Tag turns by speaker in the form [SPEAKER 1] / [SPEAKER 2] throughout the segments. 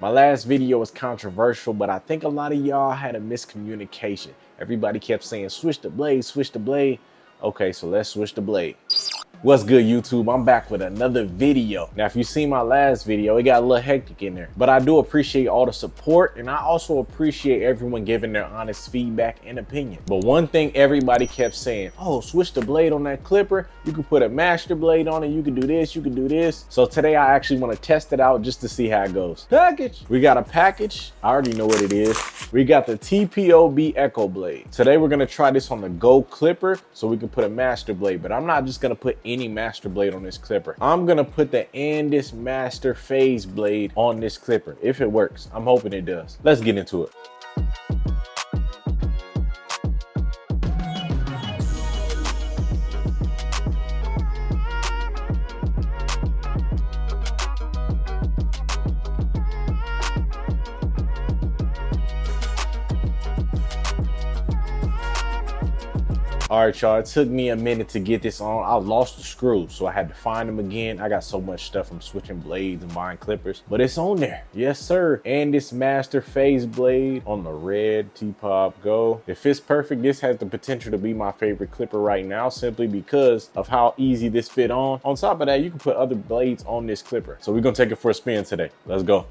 [SPEAKER 1] My last video was controversial, but I think a lot of y'all had a miscommunication. Everybody kept saying, switch the blade, switch the blade. Okay, so let's switch the blade. What's good, YouTube? I'm back with another video. Now, if you seen my last video, it got a little hectic in there, but I do appreciate all the support, and I also appreciate everyone giving their honest feedback and opinion. But one thing everybody kept saying, oh, switch the blade on that clipper. You can put a master blade on it. You can do this, you can do this. So today I actually want to test it out just to see how it goes. Package. We got a package. I already know what it is. We got the TPOB Echo blade. Today we're gonna try this on the Go clipper so we can put a master blade, but I'm not just gonna put any master blade on this clipper. I'm gonna put the Andis Master Phase blade on this clipper. If it works, I'm hoping it does. Let's get into it. All right, y'all, it took me a minute to get this on. I lost the screws, so I had to find them again. I got so much stuff from switching blades and buying clippers, but it's on there. Yes, sir. And this Master Phase blade on the red TPOB Go. It fits perfect. This has the potential to be my favorite clipper right now, simply because of how easy this fit on. On top of that, you can put other blades on this clipper. So we're gonna take it for a spin today. Let's go.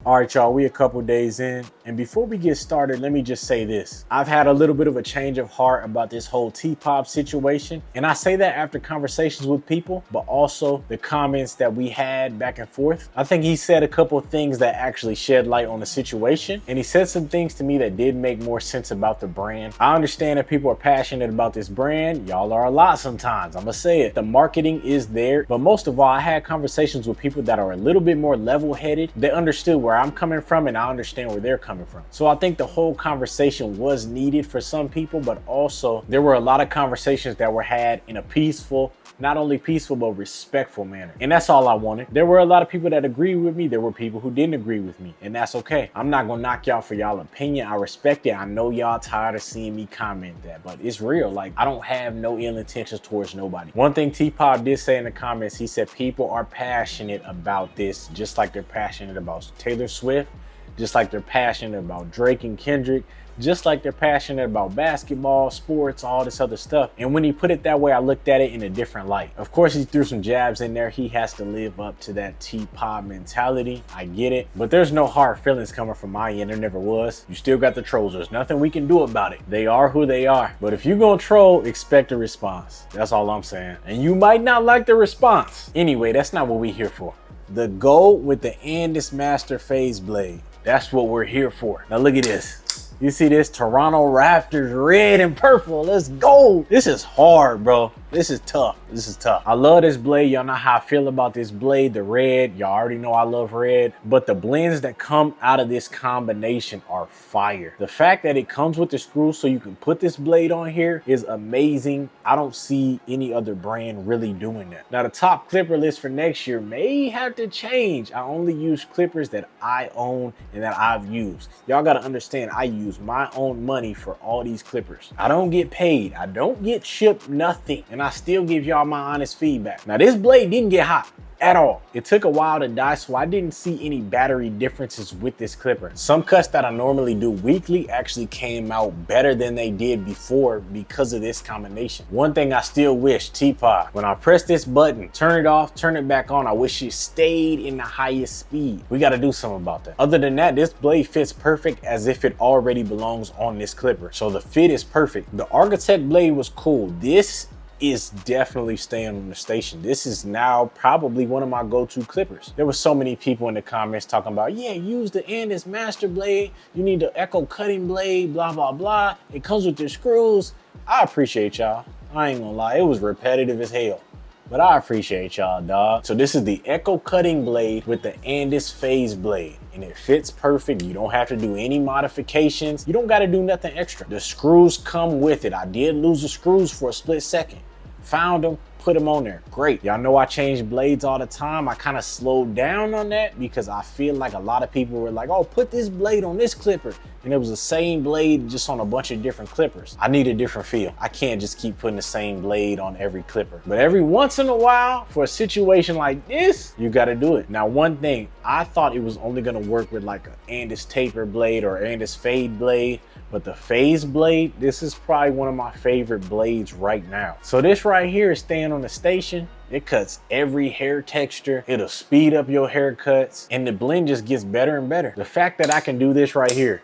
[SPEAKER 1] All right, y'all, we a couple days in, and before we get started, let me just say this. I've had a little bit of a change of heart about this whole TPOB situation, and I say that after conversations with people, but also the comments that we had back and forth. I think he said a couple of things that actually shed light on the situation, and he said some things to me that did make more sense about the brand. I understand that people are passionate about this brand. Y'all are a lot sometimes, I'm gonna say it. The marketing is there, but most of all, I had conversations with people that are a little bit more level-headed. They understood where where I'm coming from and I understand where they're coming from. So I think the whole conversation was needed for some people, but also there were a lot of conversations that were had in a peaceful, not only peaceful, but respectful manner. And that's all I wanted. There were a lot of people that agreed with me. There were people who didn't agree with me, and that's okay. I'm not gonna knock y'all for y'all opinion. I respect it. I know y'all tired of seeing me comment that, but it's real. Like, I don't have no ill intentions towards nobody. One thing TPOB did say in the comments, he said people are passionate about this, just like they're passionate about Taylor Swift, just like they're passionate about Drake and Kendrick, just like they're passionate about basketball, sports, all this other stuff. And when he put it that way, I looked at it in a different light. Of course, he threw some jabs in there. He has to live up to that TPOB mentality. I get it, but there's no hard feelings coming from my end. There never was. You still got the trolls. There's nothing we can do about it. They are who they are. But if you're gonna troll, expect a response. That's all I'm saying. And you might not like the response. Anyway, that's not what we're here for. The gold with the Andis Master Phase Blade. That's what we're here for. Now look at this. You see this Toronto Raptors red and purple. Let's go. This is hard, bro. This is tough. This is tough. I love this blade. Y'all know how I feel about this blade, the red. Y'all already know I love red. But the blends that come out of this combination are fire. The fact that it comes with the screw so you can put this blade on here is amazing. I don't see any other brand really doing that. Now, the top clipper list for next year may have to change. I only use clippers that I own and that I've used. Y'all got to understand, I use my own money for all these clippers. I don't get paid. I don't get shipped nothing. And I still give y'all my honest feedback. Now, this blade didn't get hot at all. It took a while to die, so I didn't see any battery differences with this clipper. Some cuts that I normally do weekly actually came out better than they did before because of this combination. One thing I still wish, TPOB, when I press this button, turn it off, turn it back on, I wish it stayed in the highest speed. We got to do something about that. Other than that, this blade fits perfect as if it already belongs on this clipper. So the fit is perfect. The Architect blade was cool. This is definitely staying on the station. This is now probably one of my go-to clippers. There were so many people in the comments talking about, yeah, use the Andis Master blade. You need the Echo cutting blade, blah, blah, blah. It comes with your screws. I appreciate y'all. I ain't gonna lie, it was repetitive as hell, but I appreciate y'all, dog. So this is the Echo cutting blade with the Andis Phase blade, and it fits perfect. You don't have to do any modifications. You don't gotta do nothing extra. The screws come with it. I did lose the screws for a split second. Found them, put them on there. Great. Y'all know I change blades all the time. I kind of slowed down on that because I feel like a lot of people were like, oh, put this blade on this clipper. And it was the same blade just on a bunch of different clippers. I need a different feel. I can't just keep putting the same blade on every clipper. But every once in a while, for a situation like this, you got to do it. Now, one thing, I thought it was only going to work with like an Andis taper blade or Andis fade blade. But the Phase blade, this is probably one of my favorite blades right now. So this right here is staying on the station. It cuts every hair texture. It'll speed up your haircuts, and the blend just gets better and better. The fact that I can do this right here,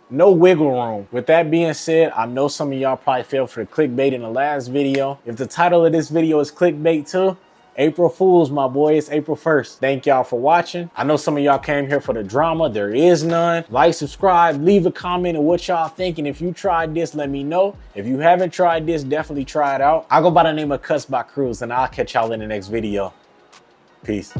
[SPEAKER 1] no wiggle room. With that being said, I know some of y'all probably fell for the clickbait in the last video. If the title of this video is clickbait too, April Fools, my boy, it's April 1st. Thank y'all for watching. I know some of y'all came here for the drama. There is none. Like, subscribe, leave a comment of what y'all thinking. If you tried this, let me know. If you haven't tried this, definitely try it out. I go by the name of Cruze by Cruze, and I'll catch y'all in the next video. Peace.